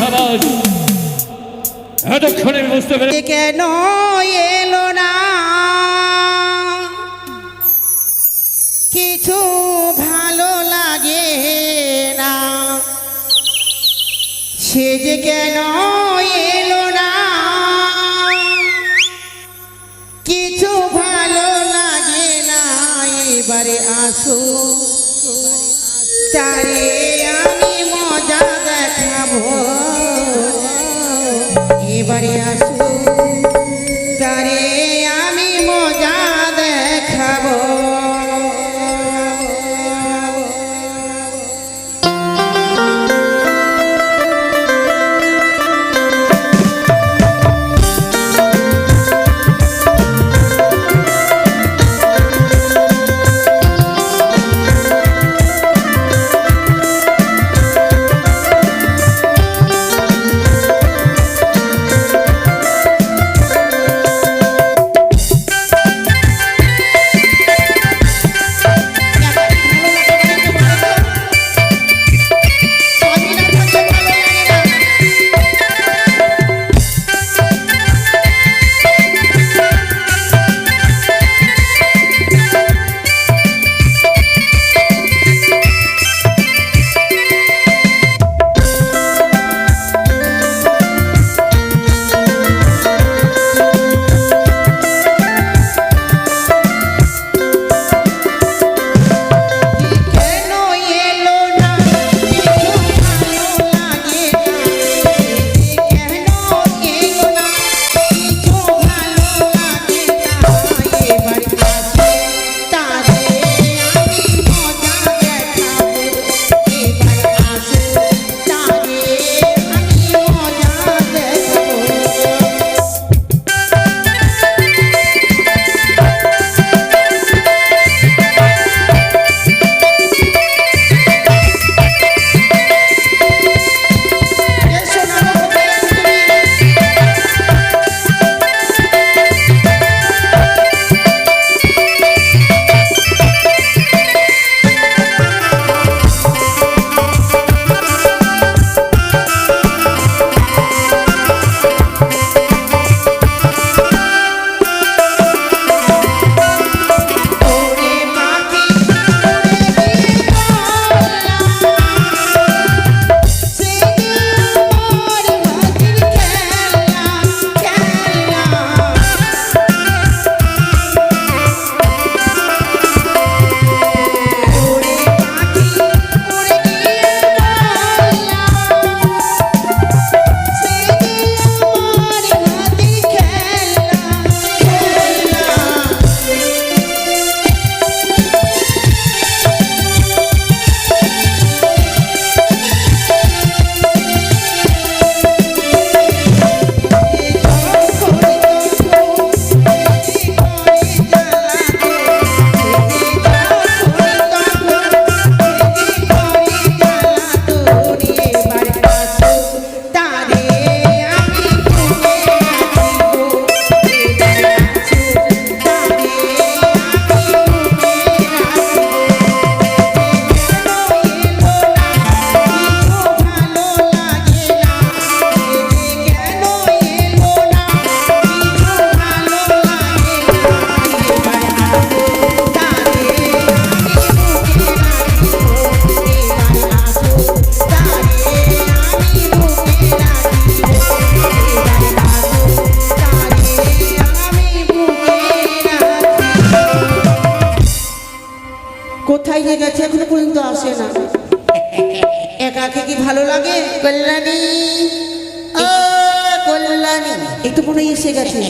সাবাস এতক্ষণে বুঝতে পেরে কেন এলো না কিছু ভালো লাগে না সে যে কেন এলো না কিছু ভালো লাগে না এবারে আসো তারে আমি মজা দেখাবো এবারে আসো তারে আমি মজা দেখাবো কোথায় যে গেছে এখনো পর্যন্ত আসে না একা একা কি ভালো লাগে কল্যাণী ও কল্যাণী এই তো মনে এসে গেছে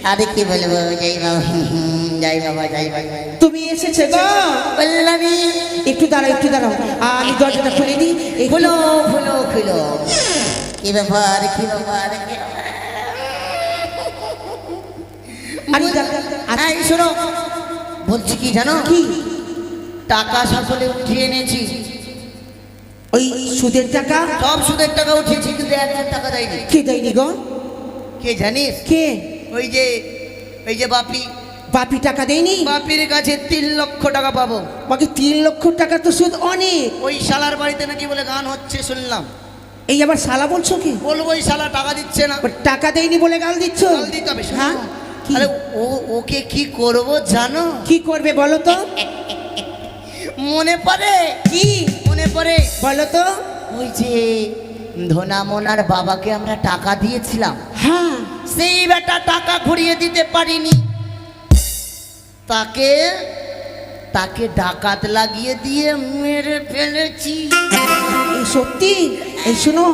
আরে কি বলবো যাই বাবা যাই বাবা যাই বাবা তুমি এসেছে গো কল্যাণী একটু দাঁড়াও আমি দরজাটা খুলে দিই খুলো খুলো খুলো কি ব্যাপার কি ব্যাপার আরে শোনো বলছি কি জানো কি টাকা সকলে উঠিয়ে এনেছি ওই সুদের টাকা সব সুদের টাকা উঠিয়েছি কিন্তু 1,000 টাকা দেয়নি কে দেয়নি গো কে জানিস কে ওই যে বাপি টাকা দেয়নি বাপির কাছে 3 লক্ষ টাকা পাবো বাকি 3 লক্ষ টাকা তো সুদ অনেক ওই শালার বাড়িতে নাকি বলে গান হচ্ছে শুনলাম এই আবার শালা বলছো কি? বলবো এই শালা টাকা দিচ্ছে না। ও টাকা দেয়নি বলে গাল দিচ্ছ? গাল দিতে হবে, শোনো। হ্যাঁ কি? আরে ওকে কি করব জানো? কি করবে বলো তো? মনে পড়ে? কি মনে পড়ে? বলো তো। ওই যে ধনা মোনার বাবাকে আমরা টাকা দিয়েছিলাম, হ্যাঁ সেই বেটা টাকা ঘুরিয়ে দিতে পারিনি, তাকে তাকে ডাকাত লাগিয়ে দিয়ে মেরে ফেলেছি। এই সত্যি? এই শোনো,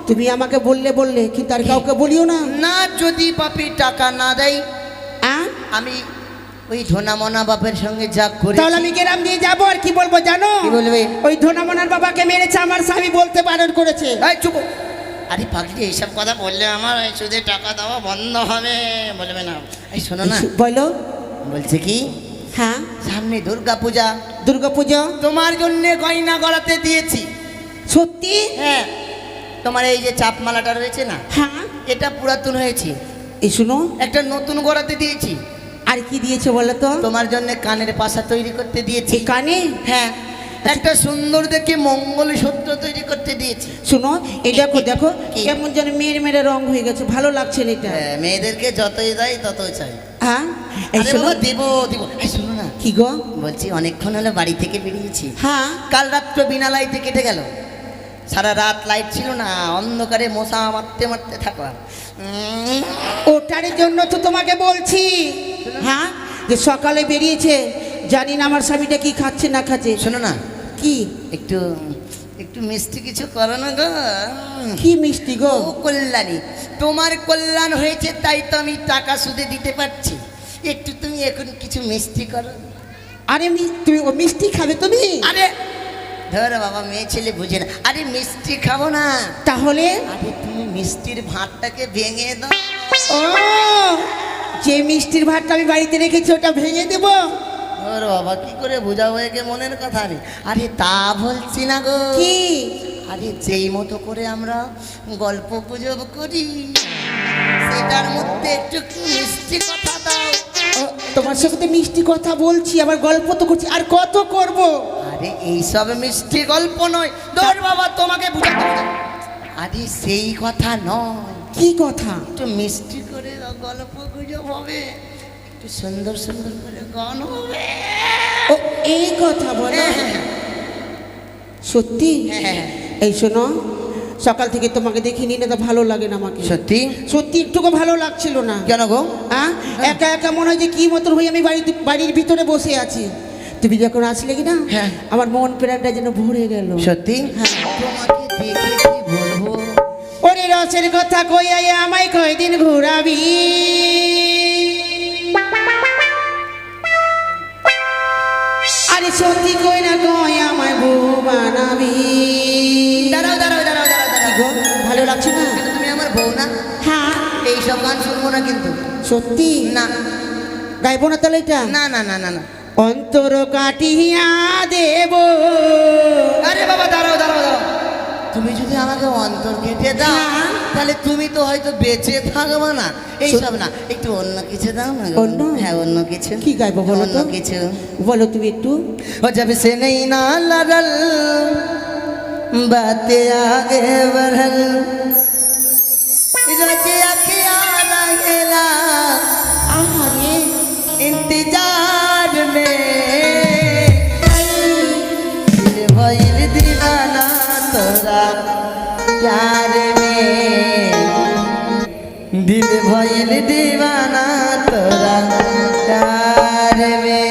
তুমি আমাকে বললে কিন্তু আর কাউকে বলিও না। না, যদি বাপি টাকা না দেয় আঁ? আমি ওই ধনা মোনা বাপের সঙ্গে যা করি। তাহলে আমি গ্রাম দিয়ে যাবো আর কি বলবো জানো? কি বলবে? ওই ধনামনার বাবাকে মেরেছে আমার স্বামী, বলতে বারণ করেছে। এই চুপ! আরে পাগলি, এইসব কথা বললে আমার এই সুদে টাকা দেওয়া বন্ধ হবে। বলবে না। এই শোনো না, বলো। বলছে কি, হ্যাঁ সামনে দুর্গা পূজা, দুর্গা পুজো। তোমার জন্য গয়না গড়াতে দিয়েছি। সত্যি? হ্যাঁ, তোমার এই যে চাপমালাটা রয়েছে না, হ্যাঁ। এটা পুরাতন হয়েছে, এই শুনো, একটা নতুন গড়াতে দিয়েছি। আর কি দিয়েছে বলো তো? তোমার জন্য কানের পাশা তৈরি করতে দিয়েছি। এই কানে? হ্যাঁ, একটা সুন্দর দেখে মঙ্গলসূত্র তৈরি করতে দিয়েছি। শুনো, এই দেখো দেখো কি? কেমন যেন মেয়ের মেরে রং হয়ে গেছে, ভালো লাগছে না এটা। হ্যাঁ, মেয়েদেরকে যতই দেয় ততই চাই। হ্যাঁ এই আরে শোনো। বাবা, দেবো দেবো। এই শোনো না, কি গো? বলছি অনেকক্ষণ হলো বাড়ি থেকে বেরিয়েছি। হ্যাঁ কাল রাত্র বিনা লাইটে কেটে গেল, সারা রাত লাইট ছিল না, অন্ধকারে মশা মারতে মারতে থাকলাম। ওটার জন্য তো তোমাকে বলছি, হ্যাঁ, যে সকালে বেরিয়েছে, জানি না আমার স্বামীটা কি খাচ্ছে না খাচ্ছে। শোনো না, কি? একটু একটু মিষ্টি কিছু করো না গো। কি মিষ্টি গো? ও কল্যাণী, তোমার কল্যাণ হয়েছে তাই তো আমি টাকা সুদে দিতে পারছি। একটু তুমি এখন কিছু মিষ্টি করো। আরে তুমি ও মিষ্টি খাবে তুমি? আরে ধরো বাবা, মেয়ে ছেলে বুঝে না। আরে মিষ্টি খাবো না, তাহলে? আরে তুমি মিষ্টির ভাতটাকে ভেঙে দাও। ও, যে মিষ্টির ভাতটা আমি বাড়িতে রেখেছি ওটা ভেঙে দেবো? ওর বাবা, কি করে বোঝাবো একে মনের কথা? আমি আরে তা বলছি না গো। কি? আরে যেই মতো করে আমরা গল্প গুজব করি, সেটার মধ্যে একটু একটু মিষ্টি কথা দাও। ও, তোমার সাথে তো মিষ্টি কথা বলছি, আবার গল্প তো করছি, আর কত করব? আরে এইসব মিষ্টি গল্প নয়, ধর বাবা তোমাকে বুঝাতে হবে। আরে সেই কথা নয়, কি কথা? একটু মিষ্টি করে গল্প গুজব হবে, একটু সুন্দর সুন্দর করে গান হবে। ও, এই কথা বলো? সত্যি? হ্যাঁ। এই শোনো, সকাল থেকে তোমাকে দেখিনি না, তো ভালো লাগে না আমাকে। সত্যি? সত্যি একটুকু ভালো লাগছিল না। কেন গো? হ্যাঁ, একা একা মনে হয় যে কি মতন হয়ে আমি বাড়ির ভিতরে বসে আছি। তুমি যখন আসলে কি না, হ্যাঁ। আমার মন প্রাণটা যেন ভরে গেল। সত্যি? হ্যাঁ। তোমাকে দেখে কি বলবো। ওরে রসের কথা কইয়া আমায় কয়দিন ঘুরাবি, আরে সত্যি কই না কই আমায় বউ বানাবি। দাঁড়াও দাঁড়াও দাঁড়াও দাঁড়াও কি দাঁড়াও। গো, ভালো লাগছে না? কিন্তু তুমি আমার বউ না, হ্যাঁ। এইসব গান শুনবো না কিন্তু। সত্যি? না গাইবো না তাহলে এটা? না না না না না। অন্তর কাটিয়া দেব। আরে বাবা, দাঁড়াও দাঁড়াও দাঁড়াও। তুমি যদি আমাকে অন্তর কেটে দাও, হ্যাঁ। তাহলে তুমি তো হয়তো বেঁচে থাকবে না। এইসব না, একটু অন্য কিছু দাও না গো। অন্য? হ্যাঁ, অন্য কিছু। কি গাইবো বলো অন্য তো? কিছু। বলো তুমি একটু। ও जब से नहीं ना लड़ल बातें आगे बढ़ल रोजे अखिया रहेला আহারে, इंतजार में दिल भइल दीवाना तोरा प्यार में दिल भइल दीवाना तोरा प्यार में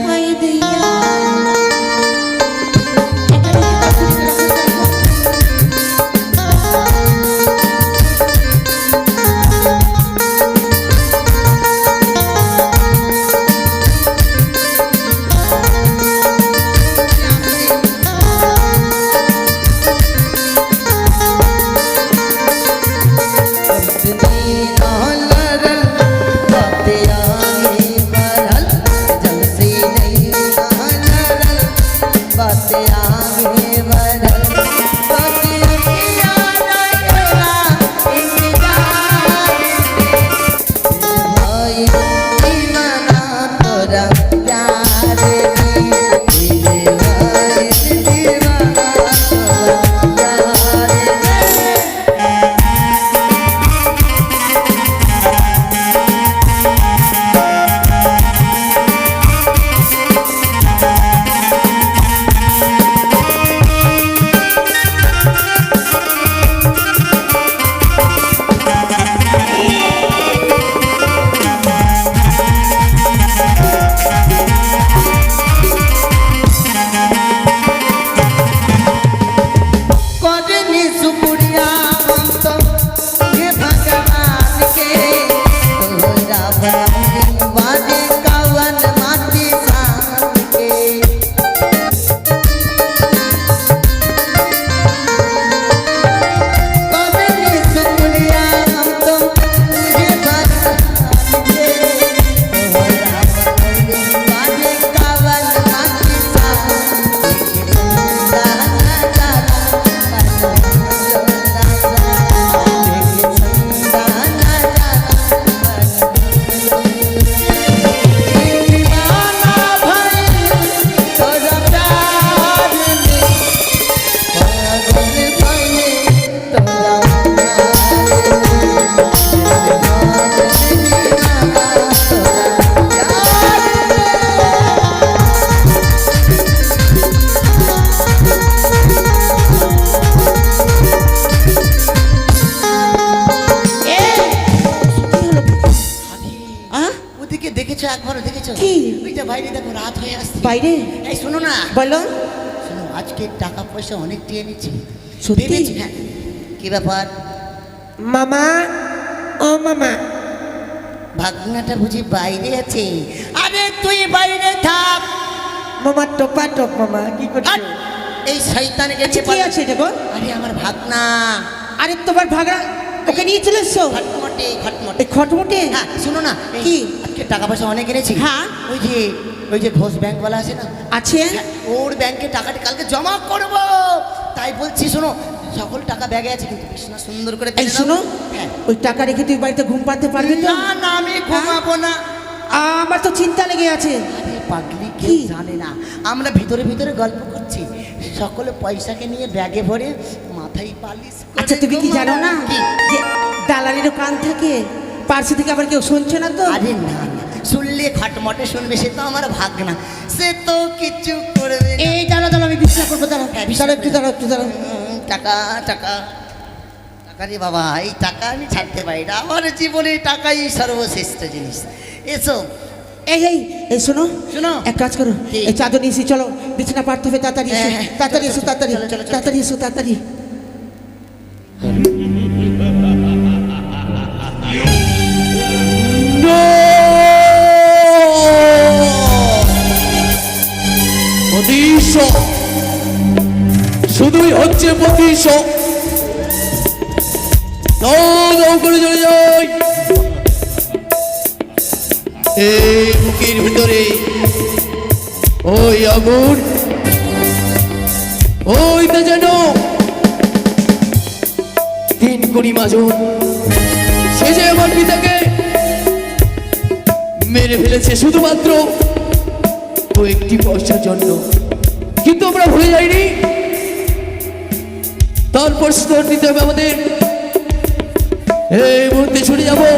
হাই দিয়া। जब से ওইটা বাইরে দেখো রাত হয়ে আসছে। বাইরে এই শোনো না, বলো। শোনো, আজকে টাকা পয়সা অনেক দিয়ে নিচ্ছি। সত্যি? ভেবেছি, হ্যাঁ। কি ব্যাপার? মামা, ও মামা, ভাগনাটা বুঝি বাইরে আছে? আরে তুই বাইরে থাক। মামা টোপা টোপ। মামা কি আর করছো? এই শয়তান গেছে। কি আছে দেখো? আরে আমার ভাগনা আরে তোমার ভাগরা ওকে নিয়ে চলে এসছো? খটমটে খটমটে। এই খটমটে? হ্যাঁ শোনো না, এই কি? আজকে টাকা পয়সা অনেক এনেছি। হ্যাঁ। ওই যে ঘোষ ব্যাংকওয়ালা আছে না, আছে? হ্যাঁ, ওর ব্যাংকে টাকাটা কালকে জমা করব। তাই বলছি শোনো, সকল টাকা ব্যাগে আছে, কিন্তু কৃষ্ণা সুন্দর করে এই ফেলে দাও। শোনো, হ্যাঁ। ওই টাকা রেখে তুই বাড়িতে ঘুম পাড়তে পারবি তো? না না, আমি ঘুমাবো না। আমার তো চিন্তা লেগে আছে। আরে পাগলি, কি? কেউ জানে না আমরা ভিতরে ভিতরে গল্প করছি। সকলে পয়সাকে নিয়ে ব্যাগে ভরে মাথায় পালিশ করে আচ্ছা তুমি কি জানো না কি? যে দালালিরও কান থাকে, পার্শ্ব থেকে আবার কেউ শুনছে না তো? আরে না না, শুনলে খটমটে শুনবে, সে তো আমার ভাগনা, সে তো কিছু করবে না। এই দাঁড়া দাঁড়া, আমি বিশ্বাস করবো। দাঁড়া হ্যাঁ, বিশ্বাস দাঁড়া, একটু দাঁড়া, একটু দাঁড়া। টাকা টাকা টাকা রে বাবা, এই টাকা আমি ছাড়তে পারি না। আমার জীবনে টাকাই সর্বশ্রেষ্ঠ জিনিস। এসো। এই এই এই শোনো, শোনো। এক কাজ করো, কি? এই চাদর নিয়ে এসি, চলো বিছানা পাড়তে হবে। তাড়াতাড়ি এসো, হ্যাঁ, হ্যাঁ, তাড়াতাড়ি চলো, এসো, চলো, তাড়াতাড়ি চলো, চলো, চলো। তাড়াতাড়ি এসো, তাড়াতাড়ি। প্রতিশোধ শুধুই হচ্ছে প্রতিশোধ। দাও করে চলে যাই। এই বুকের ভিতরে ওই আগুন, ওইটা যেন 3 কোটি মাজন, সে যে আমার পিতাকে মেরে ফেলেছে শুধুমাত্র একটি পয়সার জন্য। কিন্তু আমরা ভুলে যাইনি, তারপর স্তর নিতে হবে আমাদের। এই মুহূর্তে ছুটে যাবো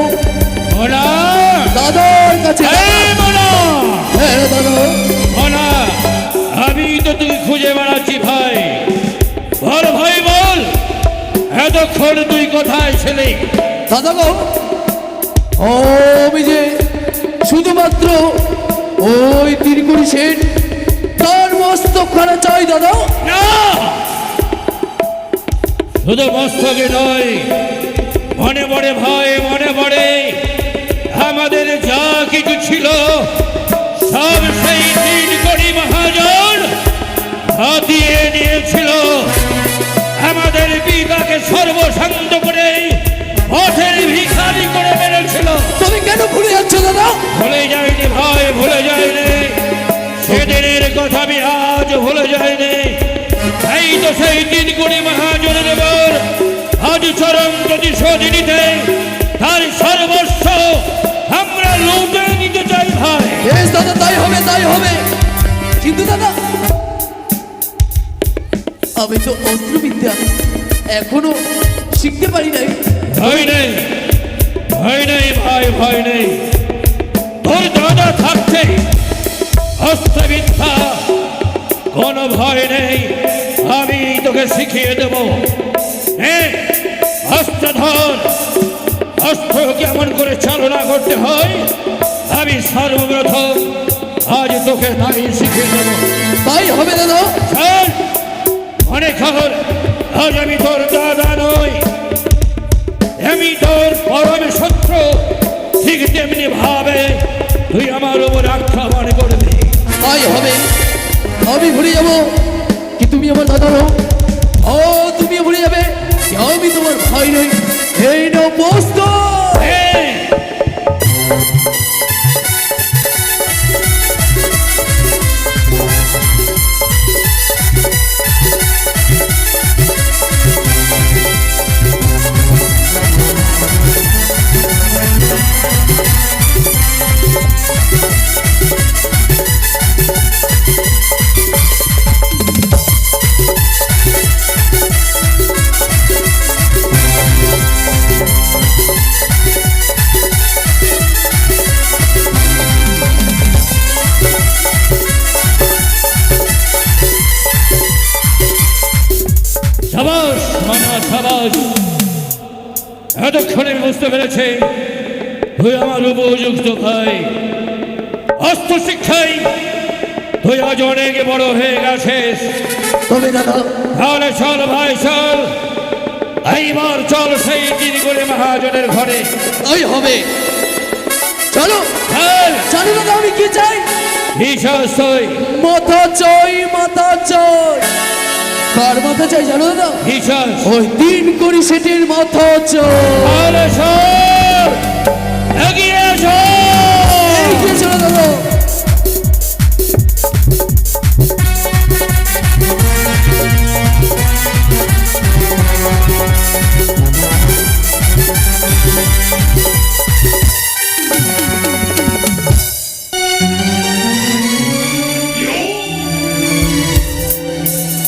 দাদার কাছে। হ্যাঁ দাদা, আমি তো তুই খুঁজে বেড়াচ্ছি ভাই। বল ভাই বল, এতক্ষণ তুই কোথায় ছিলি? দাদা গো, আমি যে শুধুমাত্র ওই 3 কোটি সেট তার মস্তকখানা চাই দাদা। না, শুধু মস্তকে নয়, মনে পড়ে ভাই, মনে পড়ে আমাদের যা কিছু ছিল সব সেই 3 কোটি মহাজন হাতিয়ে নিয়েছিল। আমাদের পিতাকে সর্বশান্ত করে পথের ভিখারি করে মেরেছিল। তুমি কেন ভুলে যাচ্ছ দাদা? ভুলে যায়নি ভাই, ভুলে যায়নি। সেদিনের কথা আমি আজ ভুলে যায়নি। এই তো সেই 3 কোটি মহাজনের উপর আজ চরম প্রতিশোধ নিতে তার সর্বস্ব আমরা লুটে নিতে চাই ভাই। বেশ দাদা, তাই হবে, তাই হবে। কিন্তু দাদা, আমি তো অস্ত্রবিদ্যা এখনো শিখতে পারি নাই। ভয় নেই, ভয় নেই ভাই, ভয় নেই। তোর দাদা থাকতে অস্ত্রবিদ্যা কোনো ভয় নেই, আমি তোকে শিখিয়ে দেব। অস্ত্রধর, অস্ত্র কেমন করে চালনা করতে হয় আমি সর্বপ্রথম আজ তোকে তাই শিখিয়ে দেব। তাই হবে দাদা। শোন, মনে খবর, আজ আমি তোর দাদা নই, আমি তোর পরম শত্রু। ঠিক তেমনি ভাবে তুই আমার উপর আক্রমণ করবি। তাই হবে, আমি ভুলে যাব কি তুমি আমার দাদা নও। ও তুমি ভুলে যাবে যে আমি তোমার ভাই নই। এই নাও বস্ত। এই, সাবাস মানা, সাবাস। এতক্ষণে আমি বুঝতে পেরেছি তুই আমার উপযুক্ত ভাই। অস্ত্র শিক্ষায় তুই আজ অনেক বড় হয়ে গেছিস। তবে দাদা তাহলে চল ভাই চল, এইবার চল সেই তিনগুণী মহাজনের ঘরে। ওই হবে, চলো চল। জানো দাদা আমি কি চাই? বিশ্বাস তুই মাথা চাই, মাথা চাই। কার মাথা চাই জানো দাদা? বিশ্বাস। ওই 3 কোটি সেটের মাথা চাই। তাহলে চল, এগিয়ে চল। এগিয়ে চলো দাদা।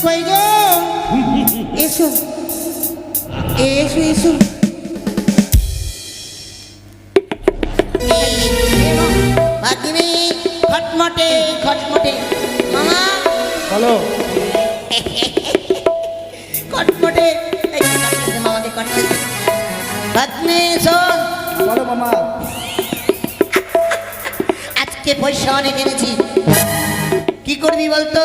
কই গো এসো এসো এসো। ভাগিনী খটমটে খটমটে মামা বলো খটমটে এই খটমটে মামাকে খটমটে ভাগ্নে শোন বলো মামা। আজকে পয়সা অনেক এনেছি, কি করবি বলতো?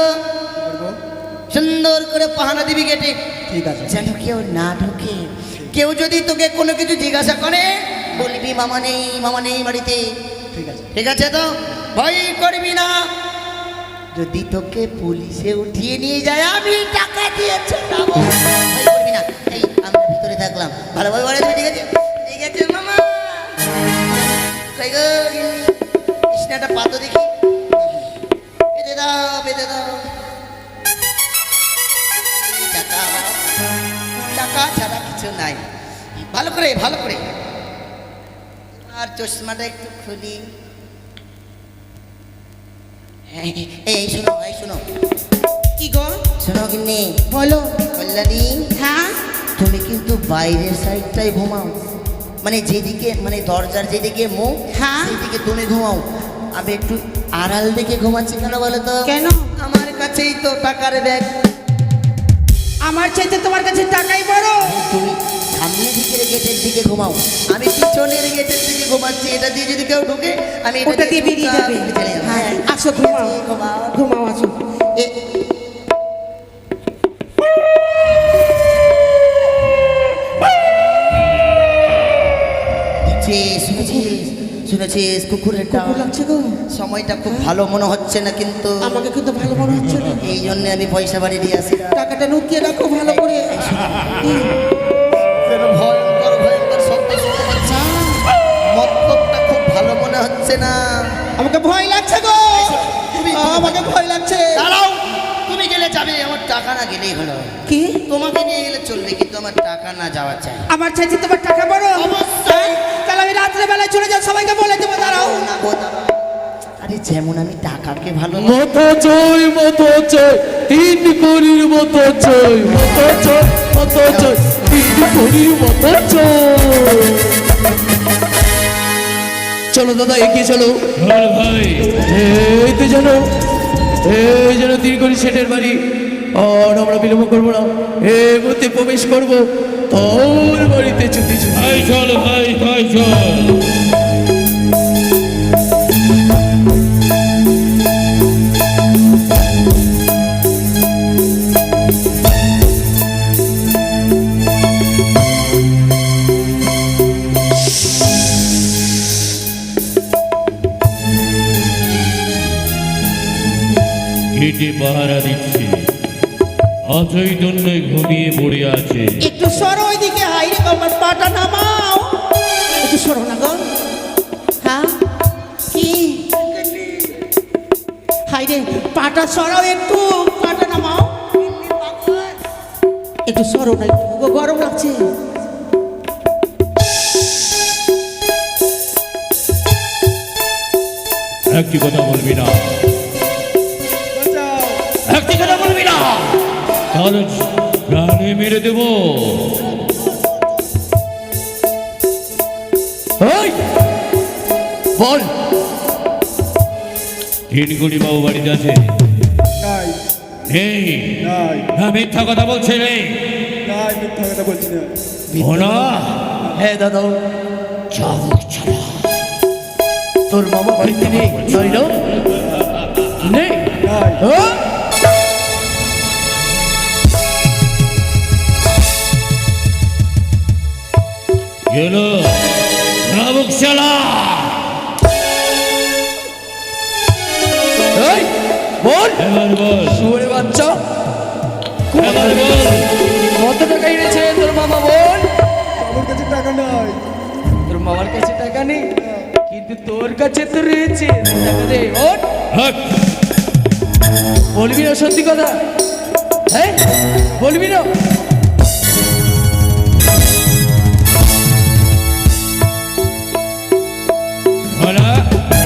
সুন্দর করে পাহানা দিবি গেটে, ঠিক আছে। যেন কেউ না ঢোকে। কেউ যদি তোকে কোনো কিছু জিজ্ঞাসা করে বলবি মামা নেই বাড়িতে। ঠিক আছে। ঠিক আছে তো? ভয় করবি না। যদি তোকে পুলিশে উঠিয়ে নিয়ে যায় আমি টাকা দিয়ে ছোটাবো। ভয় করবি না। এই আমরা ভিতরে থাকলাম, ভালোভাবে বলে দিবি। ঠিক আছে? ঠিক আছে মামা। কই গো গিন্নি, কৃষ্ণাটা পাতো দেখি, পেতে দাও পেতে দাও। টাকা টাকা ছাড়া কিছু নাই। ভালো করে ভালো করে। আর চশমাটা একটু খুলি। এই শোনো এই শোনো কি গো? শোনো গিন্নি, বলো। কল্যাণী হ্যাঁ তুমি কিন্তু বাইরের সাইডটাই ঘুমাও, মানে যেদিকে মানে দরজার যেদিকে মুখ হ্যাঁ। সেদিকে তুমি ঘুমাও। আমি একটু আড়াল দিকে ঘুমাচ্ছি কেন বলো তো? কেন? আমার কাছেই তো টাকার ব্যাগ। আমার চাইতে তোমার কাছে টাকাই বড়। তুমি সামনের দিকের গেটের দিকে ঘুমাও, আমি পিছনের গেটের দিকে ঘুমাচ্ছি। এটা দিয়ে যদি কেউ ঢুকে আমি এটা ওটা দিয়ে বেরিয়ে যাবে। চলে যাবো। হ্যাঁ আসো ঘুমাও ঘুমাও। ঘুমাও আসো। শুনেছিস কুকুরের কুকুর লাগছে গো। সময়টা খুব ভালো মনে হচ্ছে না, কিন্তু আমাকে কিন্তু ভালো মনে হচ্ছে না। এই জন্য আমি পয়সা বাড়ি দিয়ে আসি। টাকাটা লুকিয়ে রাখো ভালো করে। ভয়ঙ্কর ভয়ঙ্কর শব্দ শুনতে পাচ্ছি। মতলবটা খুব ভালো মনে হচ্ছে না। আমাকে ভয় লাগছে গো। আমাকে ভয় লাগছে। দাঁড়াও, তুমি গেলে যাবে, আমার টাকা না গেলেই হলো। কি? তোমাকে নিয়ে গেলে চলবে, কিন্তু আমার টাকা না যাওয়া চাই। আমার চাইতে তোমার টাকা বড়? অবশ্যই। তাহলে আমি রাত্রে বেলায় চলে যাও, সবাইকে বলে দেবো। দাঁড়াও। আরে যেমন আমি টাকাকে ভালো মাথা চাই, মাথা চাই, 3 কোটির মাথা চাই, মাথা চাই, মাথা চাই, 3 কোটির মাথা চাই। চলো দাদা এগিয়ে চলো। চল ভাই। এই তো জানো, এই যেন 3 কোটি সেটের বাড়ি। আর আমরা বিলম্ব করবো না, এই মধ্যে প্রবেশ করবো তোর বাড়িতে চুপি চুপি। ভাই চল ভাই, ভাই চল। গেটে পাহারা দিচ্ছে, অচৈতন্যে ঘুমিয়ে পড়ে আছে। একটু সরো ওইদিকে। হাই রে আমার পাটা নামাও। একটু সরো না গো। হ্যাঁ কি? হাই রে পাটা সরাও, একটু পাটা নামাও। একটু সরো না, একটু গরম লাগছে। একটি কথা বলবি না, একটি কথা বলবি না, তাহলে প্রাণে মেরে দেবো। এই, বল। 3 কোটি বাবু বাড়িতে আছে? নাই নেই? নাই না মিথ্যা কথা বলছে রে? নাই, মিথ্যা কথা বলছি না। ও না, হ্যাঁ দাদা, চাবুক ছাড়া তোর মামা বাড়িতে নেই তাই না? নেই? নাই। হ্যাঁ? গেলো শাবুক চালা। এই, বল এবার বল, শুয়োরে বাচ্চা এবার বল। কত টাকা এনেছে তোর মামা? বল। আমার কাছে টাকা নাই। তোর মামার কাছে টাকা নেই কিন্তু তোর কাছে তো রয়েছে, টাকা দে। ওঠ। হাট। বলবি না সত্যি কথা? হ্যাঁ বলবি না? বলা,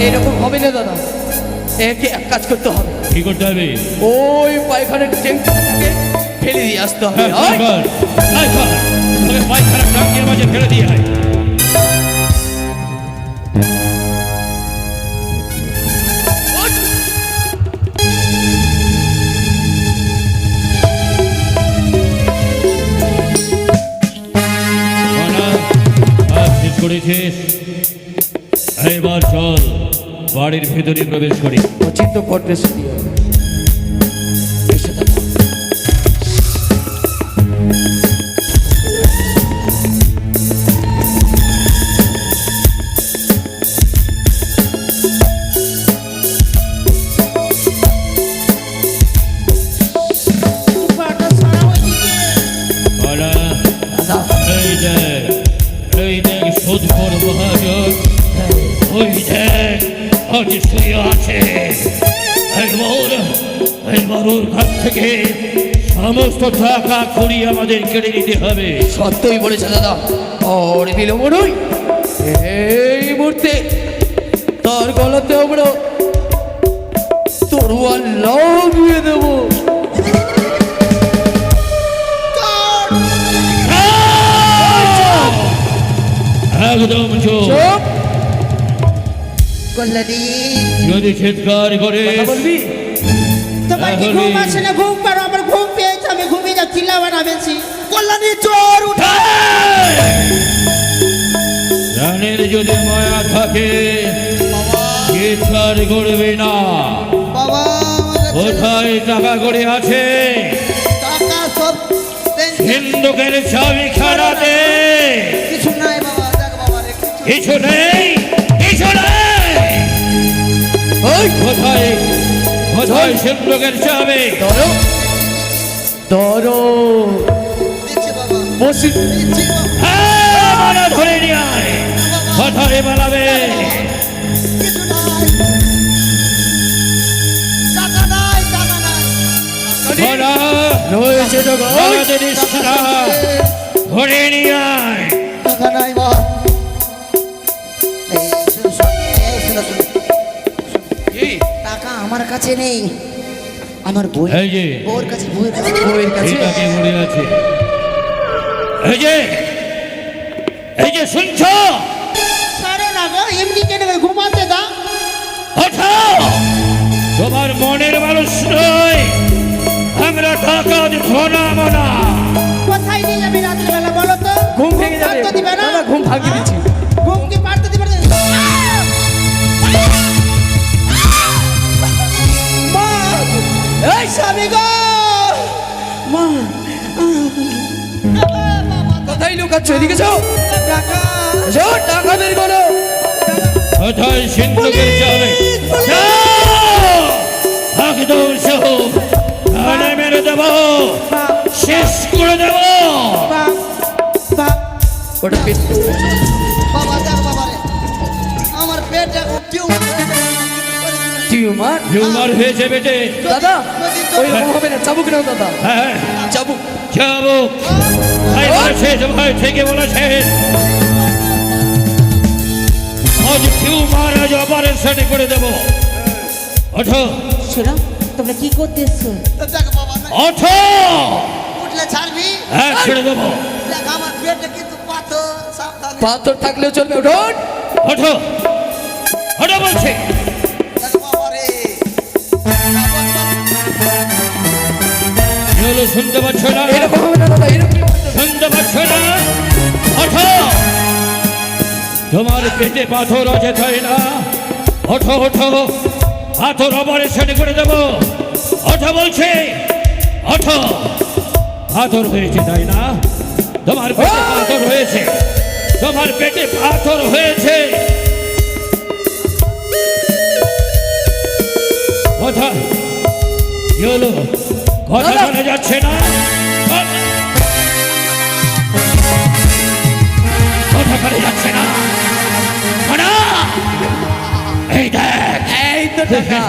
এরকম হবে না দাদা, একে এক কাজ করতে হবে, কি করতে হবে? ওই পায়খানার ট্যাঙ্কিটাকে ফেলে দিয়ে আসতে হবে। হ্যাঁ, আয়। কর, আয় কর। তবে পায়খানা ট্যাঙ্কির মাঝে ফেলে দিয়ে আয়। ওঠ। বলা, কাজ শেষ করেছিস, এবার চল বাড়ির ভেতরে প্রবেশ করি। অচিন্ত করতে শুনি এসে দাদা। পাটা সারা ওইদিকে। বলা, দাদা এই দেখ সোদখোর মহাজন, ওই দেখ আজ শুয়ে আছে। একবার ওর কাছ থেকে সমস্ত টাকা করি আমাদের কেড়ে নিতে হবে। সত্যই বলেছে দাদা, আর বিলম্ব নই, এই মুহূর্তে তার গলাতে আমরা তরোয়াল লাগিয়ে দেবো। একদম চোখ, চুপ। কল্যাণী যদি চিৎকার করে কথা বলবি? তোমার কি ঘুম আসে না? ঘুম পারো, আমার ঘুম পেয়েছে, আমি ঘুমিয়ে যাচ্ছি, লাভার নামেছি। কল্যাণী চোর উঠা। জানের যদি মায়া থাকে চিৎকার করবে না। বাবা আমার কাছে কোথায় টাকা করে আছে? টাকা সব সিন্ধুকের চাবি খানাতে কিছু নাই বাবা, দেখ বাবা রে, কিছু কিছু নেই, কিছু নেই। ওই কোথায় কোথায় সিন্ধুকের চাবি? ধরো ধরো দিচ্ছে বাবা, বসি। দিচ্ছে বাবা, হ্যাঁ, মালা ধরে নিয়ে আয়। কোথায় পালাবে? কিছু নাই, টাকা নাই, টাকা নাই, মালা রয়েছে টাকা। ওই, মালা দিস না, ধরে নিয়ে আয়। টাকা নাই বাবা। এই শোনো, শোনো, শোনো, কি? টাকা আমার কাছে নেই, আমার বই এই যে বউর কাছে, বউয়ের কাছে। বউয়ের কাছে? এটাকে মনে আছে। এই যে শুনছো? ছাড়ো না গো, এমনি কেন ঘুমাতে দাও। ওঠো, তোমার মনের মানুষ নয়, আমরা টাকা দিব না মনা। কোথায় নিয়ে যাবে রাত্রেবেলা বলো তো? ঘুম ভেঙে যাবে। পারতে দিবে না? না, না, ঘুম ভাঙিয়ে দিচ্ছি। ঘুম কি পারতে দিবে না? মা! এই স্বামী গো! মা! কোথায় লুকাচ্ছ? এদিকে যাও। টাকা! যাও, টাকা বের করো। কোথায় সিন্ধুকের চাবি? যাও, একদম সহ তাহলে মেরে দেবো, শেষ করে দেবো। বাপ! বাপ! ওটা পেট। বাবা দেখ বাবা রে, আমার পেট এখন টিউমার? টিউমার হয়েছে বেটে। দাদা ওই রকম হবে না, চাবুক নাও দাদা, হ্যাঁ, চাবুক। যাবো। ভাই বলেছে, ভাই থেকে বলেছে আজ টিউমার আজ অপারেশন করে দেবো। ওঠো, শোনো, তোমরা কি করতে এসছো? দেখ বাবা না, ওঠো। উঠলে ছাড়বি, হ্যাঁ, ছেড়ে দেবো। দেখ আমার পেটে কিন্তু পাথর, সাবধানে। পাথর থাকলেও চলবে। উঠুন। ওঠো, ওঠো বলছে। দেখ বাবা রে, কি হলো, শুনতে পাচ্ছ না? এরকম হবে না দাদা, এরকম হবে না। শুনতে পাচ্ছ না? ওঠো, তোমার পেটে পাথর আছে তাই না? ওঠো ওঠো, পাথর অপারেশন করে দেবো। ওঠো বলছে, ওঠো। পাথর হয়েছে তাই না? তোমার পেটে পাথর হয়েছে, তোমার পেটে পাথর হয়েছে। কথা কি হলো? কথা শোনা যাচ্ছে না? কথা শোনা যাচ্ছে না? শোনা! এই দেখ, এই তো টাকা।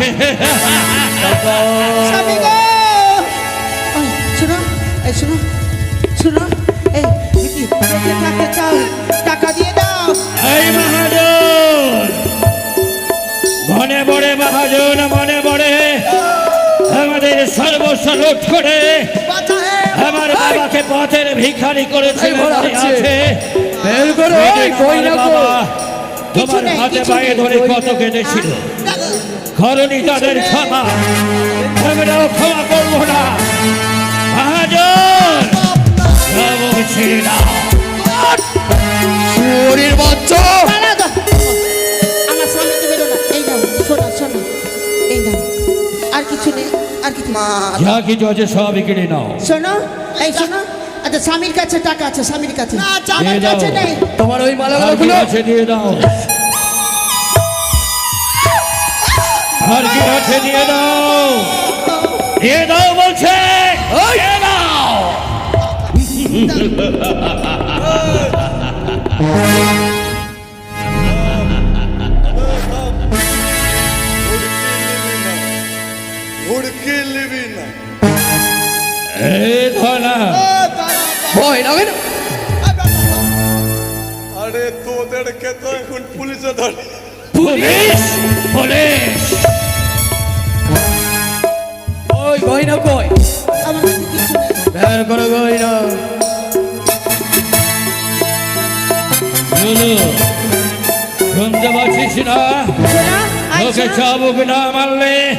স্বামী গো! ওই, শোনো, এই শোনো, শোনো, এই দিদি, বেঁচে থাকতে চাও, টাকা দিয়ে দাও। এই মহাজন, মনে পড়ে মহাজন, মনে পড়ে আমাদের সর্বস্ব লুট করে আমার বাবাকে পথের ভিখারি করেছে। এই ঘোড়া হচ্ছে। আছে বের করো, ওই কইনা গো। বাবা কিছু তোমার নেই, হাতে কিছু পায়ে নেই। ধরে কত কেঁদেছিল। করণী তাদের ক্ষমা, আমরাও ক্ষমা করবো না। মহাজন, সব ছেড়ে দাও। চোরের বাচ্চা। দাঁড়া দাও। আমার সামনে থেকে বেরো না। এই নাও, শোনো, শোনো, এই নাও। আর কিছু নেই, আর কিছু নেই। যা কিছু আছে সবই কিনে নাও। শোনো, এই শোনো, আচ্ছা স্বামীর কাছে টাকা আছে, স্বামীর কাছে না, আমার দিয়ে দাও। কাছে নেই। তোমার ওই আর মালাগুলো কি খুলো। আছে দিয়ে দাও। আর কি আছে দিয়ে দাও, দিয়ে দাও বলছে, দিয়ে দাও। হুড়কি লিবি না। এই ধনা, ভয় লাগে না? আরে তোদেরকে তো এখন পুলিশে ধরে। Police, police. ওই গয়না কই? আমার কাছে কিছু নেই। বের করো গয়না। লুলু, শুনতে পাচ্ছিস না? শোনো, এই ওকে শোনো। চাবুক না মারলে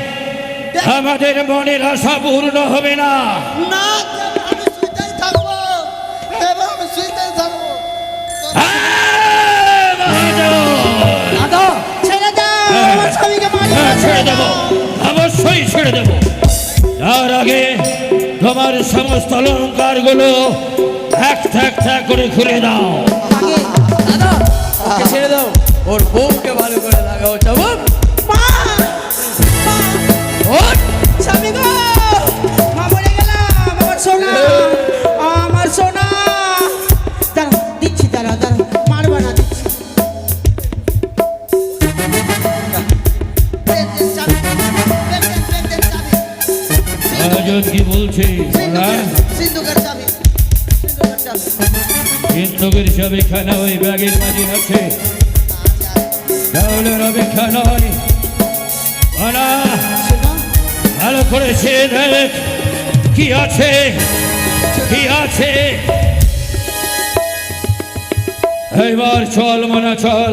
আমাদের মনের আশা পূর্ণ হবে না। না, আমি শুইতেই থাকবো। এবার আমি শুইতেই থাকবো। মহাজন, দাদা, ছেড়ে দাও, আমার স্বামীকে মারিও না, হ্যাঁ, ছেড়ে দেবো, অবশ্যই ছেড়ে দেবো। তার আগে তোমার সমস্ত অলঙ্কার গুলো এক করে খুলে দাও। আগে, দাদা, ওকে ছেড়ে দাও। ওর বউকে ভালো করে লাগাও চাবুক। মা, মা, ওঠ। স্বামী গো, মা মরে গেলাম, আমার সোনা, আমার সোনা। দাঁড়াও, দিচ্ছি, দাঁড়াও, দাঁড়াও, মারবা না, দিচ্ছি। মহাজন কি বলছে? হ্যাঁ, সিন্ধুকের চাবি, সিন্ধুকের চাবি। হিন্দুকের সব খানা ওই ব্যাগের মাঝে আছে। চাউলের অপেক্ষা নয়। আনা, শোনো, ভালো করে সে দেখ কি আছে, কি আছে। এবার চল মানা, চল,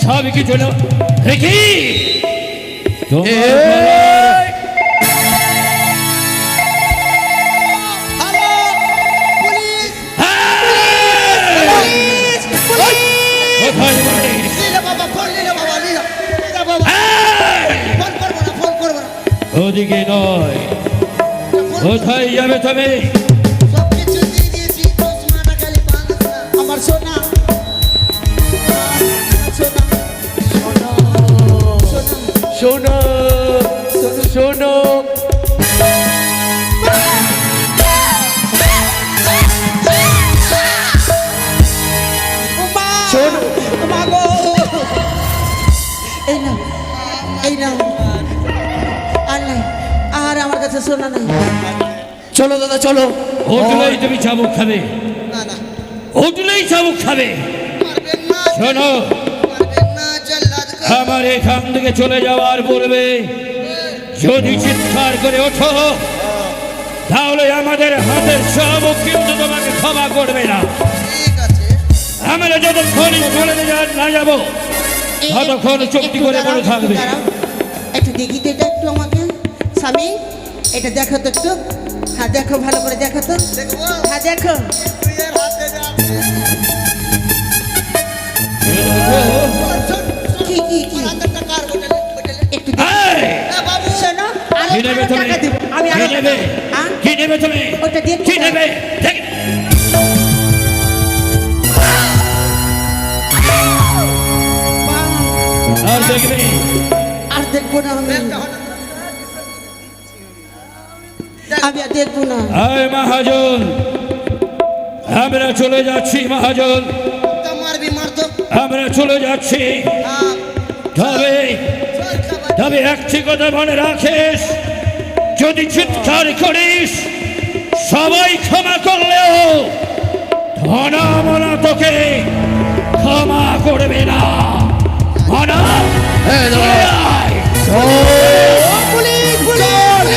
সব কিছু দেখি। তোমার গলার হ্যালো, পুলিশ! Police, police. কোথায় বলিস? নিলে বাবা, ফোন নিলে বাবা, নিলে। নিলে বাবা। ফোন করবো না, ফোন করবো না। ওদিকে নয়, ফোন- কোথায় যাবে তুমি? সব কিছু দিয়ে দিয়েছি, চশমাটা খালি বাঁধা না। আমার সোনা, আমার সোনা, সোনা। শোনো, শোনো। মা, শোনো। মা গো। এই নাও, এই নাও। আর নাই, আর আমার কাছে সোনা নাই। চলো দাদা, চলো। উঠলেই তুমি চাবুক খাবে, না, না, উঠলেই চাবুক খাবে। মারবেন না, শোনো, মারবেন না, জল্লাদ করে। আমার এখান থেকে চলে যাওয়ার পূর্বে যদি চিৎকার করে ওঠো তাহলে আমাদের হাতের সব কিন্তু তোমাকে ক্ষমা করবে না। ঠিক আছে। আমরা যতক্ষণ চলে না যাবো এই- ততক্ষণ চুক্তি একটু করে দাঁড়াও, পড়ে থাকবে। একটু দাঁড়াও। একটু দেখি তো এটা একটু আমাকে, স্বামী, এটা দেখো তো একটু। হ্যাঁ, দেখো, ভালো করে দেখো তো। দেখবো? হ্যাঁ, দেখো। তুই এর হাতে যা। ওঠো, শোন, শোন, কি কি কি হাজারটা কার হোটেলে হোটেলে একটু দেখি। এই! বাবু শোনো আরো কি নেবে তুমি? টাকা দেবো আমি কি আরো নেবে? হ্যাঁ? কি নেবে তুমি? ওটা দেখবো কি না। নেবে? দেখ- বাহ, আর দেখবে আর দেখবো না আমি আমি আর দেখবো না আয় মহাজন, আমরা চলে যাচ্ছি মহাজন, তো মারবি মারতো আমরা চলে যাচ্ছি। তবে তবে একটি কথা মনে রাখিস, যদি চিৎকার করিস সবাই ক্ষমা করলেও ধনা মনা তোকে ক্ষমা করবে না। মনা, হ্যাঁ দাদা চলে আয়। পুলিশ পুলিশ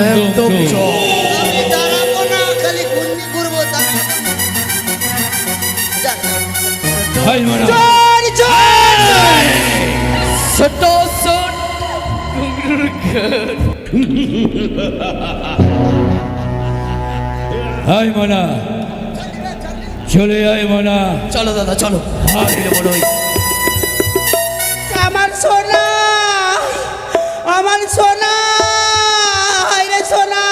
একদম চল। আমি দাঁড়াবো না খালি গুন্ডি করবো আয় মনা। চল চল ছোট ছোট ঘুঙরুর ঘর। আয় মনা, চলে আয় মনা। চলো দাদা চলো আরে বলোই আমার সোনা আমার সোনা হায়রে সোনা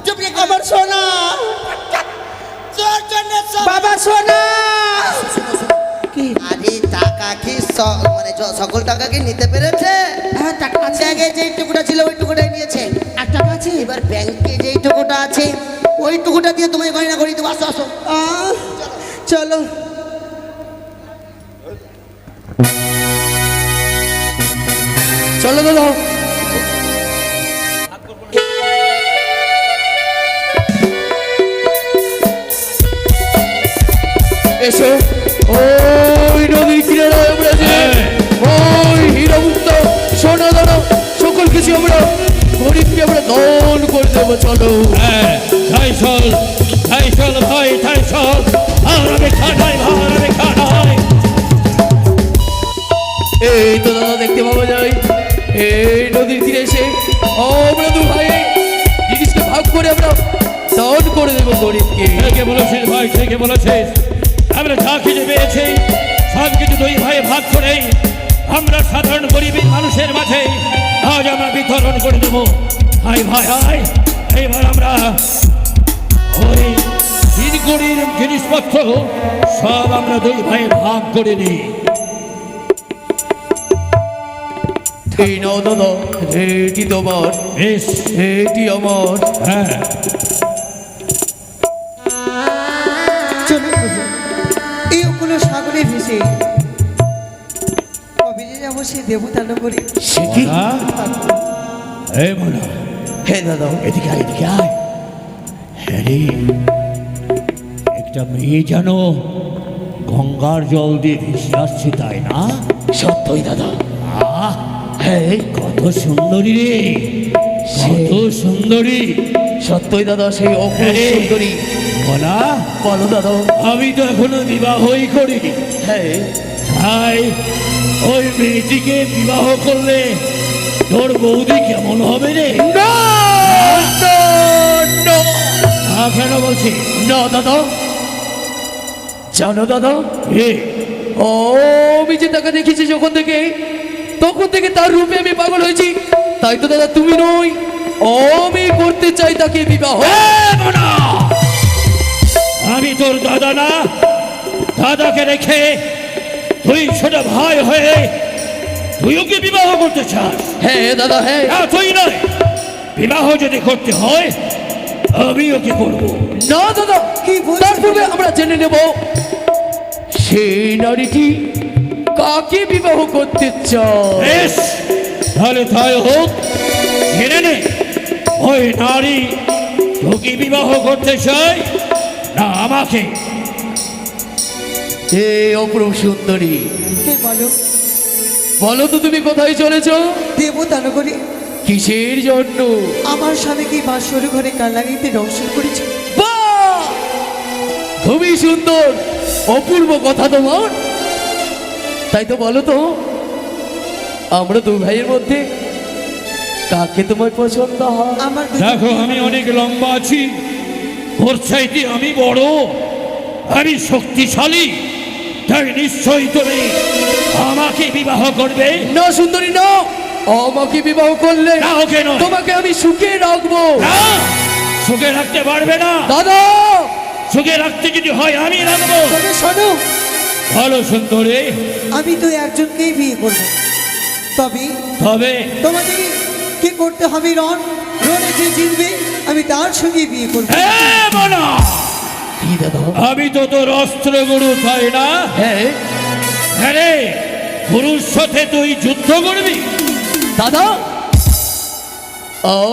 চুপ রে আমার সোনা তোর জন্য সব বাবা সোনা কি আরে টাকা কি মানে সকল টাকা কি নিতে পেরেছে হ্যাঁ টাকা আছে ব্যাগে যেই টুকুটা ছিল ওই টুকুটাই নিয়েছে আর টাকা আছে এবার ব্যাংকে যেই টুকুটা আছে ওই টুকুটা দিয়ে তোমায় গয়না করে দেবো আসো আসো চলো চলো দাদা এসো ওই নদীর কিনারায় আমরা যে ওই হীরমুক্ত সোনা দানা সকল কিছু আমরা গরিবকে আমরা দান করে দেবো চলো হ্যাঁ, তাই চল, তাই চল ভাই, তাই চল। আর আমি খাটাই ভাই, আমি খাটাই। এই তো দাদা দেখতে পাওয়া যায় এই নদীর তীরে এসে আমরা দু ভাই জিনিসকে ভাগ করে আমরা দান করে দেবো গরিবকে ঠিকই বলেছিস ভাই, ঠিকই বলেছিস। আমরা যা কিছু পেয়েছি সব কিছু দুই ভাই ভাগ করে আমরা সাধারণ গরিবের মানুষের মাঝে আজ আমরা বিতরণ করে দেবো। আয় ভাই আয়, এইবার আমরা ওই তিন কোটির জিনিসপত্র সব আমরা দুই ভাই ভাগ করে নিই। এই নাও দাদা এটি তোমার বেশ, এটি আমার হ্যাঁ, চলো এই ওগুলো সাগরে ভেসে কবে যে যাবো সে দেবতা নগরে সে কি মনা, এই মনা, হে দাদা এদিকে আয়, এদিকে আয়। হ্যাঁ রে, একটা মেয়ে যেন গঙ্গার জল দিয়ে ভেসে আসছে, তাই না? সত্যই দাদা আহ, হ্যাঁ কত সুন্দরী রে, কত সুন্দরী। সত্যই দাদা সেই অপূর্ব হ্যাঁ। সুন্দরী বলা, বলো দাদা আমি তো এখনো বিবাহই করিনি, হ্যাঁ তাই ওই মেয়েটিকে বিবাহ করলে তোর বৌদি কেমন হবে রে? না না না তা কেন বলছি? না দাদা জানো দাদা এ, ও আমি যে তাকে দেখেছি যখন থেকে তখন থেকে তার রূপে আমি পাগল হয়েছি তাই তো দাদা তুমি নই আমি করতে চাই তাকে বিবাহ মনা! আমি তোর দাদা না, দাদাকে রেখে তুই ছোট ভাই হয়ে তুই ওকে বিবাহ করতে চাস? হ্যাঁ দাদা হ্যাঁ না, তুই নয়, বিবাহ যদি করতে হয় আমি ওকে করবো। না দাদা কি বলছো? তার পূর্বে আমরা জেনে নেব সেই নারীটি কাকে বিবাহ করতে চায় বেশ, তাহলে তাই হোক, জেনে নে ওই নারী তোকে বিবাহ করতে চায় না আমাকে? হে অপূর্ব সুন্দরী কে বলো বলো তো তুমি কোথায় চলেছ দেবতা নগরে কিসের জন্য আমার স্বামীকে বাসর ঘরে কালাগিতে দর্শন করেছে বাহ! খুবই সুন্দর অপূর্ব কথা তোমার তাই তো বলো তো আমরা দু ভাইয়ের মধ্যে কাকে তোমার পছন্দ হয় আমার দেখো আমি অনেক লম্বা আছি, ওর চাইতে আমি বড়, আমি শক্তিশালী, তাই নিশ্চয়ই তুমি আমাকে বিবাহ করবে। না সুন্দরী না, আমাকে বিবাহ করলে না, ওকে নয়। তোমাকে আমি সুখে রাখবো। না, সুখে রাখতে পারবে না। দাদা সুখে রাখতে যদি হয় আমি রাখবো। তবে শোনো, ভালো সুন্দরী, আমি তো একজনকেই বিয়ে করব, তবে তবে তোমাদের কি করতে হবে? রনে যে জিতবে আমি তার সঙ্গে বিয়ে করব। হ্যাঁ মানা, কি দাদা? আমি তো তোর অস্ত্র গুরু, তাই না? হ্যাঁ হ্যাঁ রে, গুরুর সাথে তুই যুদ্ধ করবি? দাদা,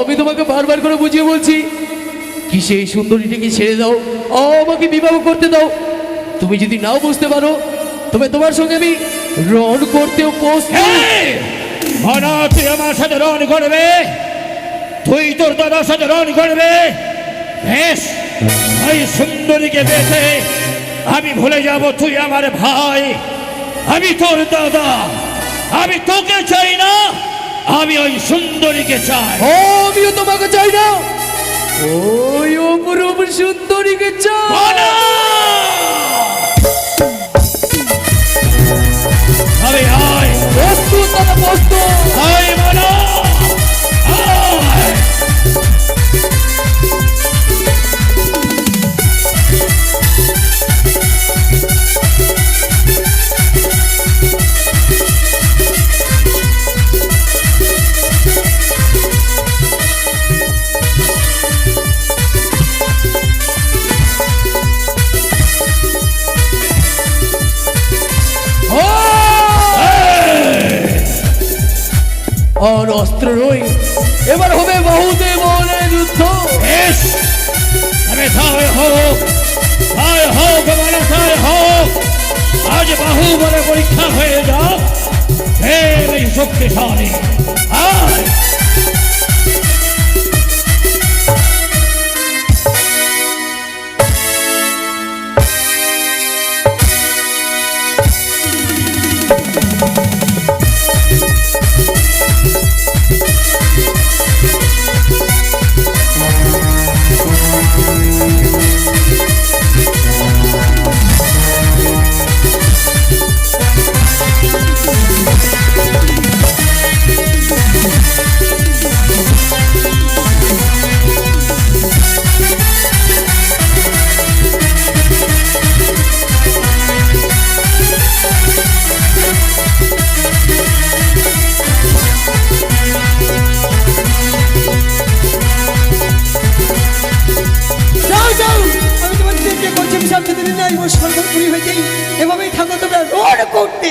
আমি তোমাকে বারবার করে বুঝিয়ে বলছি, কি সেই সুন্দরীটাকে ছেড়ে দাও, আমাকে বিবাহ করতে দাও। তুমি যদি নাও বুঝতে পারো, তবে তোমার সঙ্গে আমি রণ করতেও প্রস্তুত। হ্যাঁ মানা, তুই আমার সাথে রণ করবে, তুই তোর দাদার সাথে রণ করবে। বেশ, ওই সুন্দরীকে বেঁচে আমি ভুলে যাব তুই আমার ভাই, আমি তোর দাদা। আমি তোকে চাই না, আমি ওই সুন্দরীকে চাই। আমিও তোমাকে চাই না, ওই অপরূপ সুন্দরীকে চাই। মানা! আরে আয়, প্রস্তুত দাদা, প্রস্তুত। আয় মানা, আয়। আর অস্ত্র রই, এবার হবে বাহুতে বলে যুদ্ধ। বেশ, তবে তাই হোক, তাই হোক, মানে তাই হোক। আজ বাহু বলে পরীক্ষা হয়ে যাও, এই শক্তিশালী। আয়। যাও যাও, আমি তোমার চেষ্টা করছি, আমি সামনে দিন নাই, সরকার পুরি হয়ে যাই, এভাবেই থাকো তোমরা রণ করতে।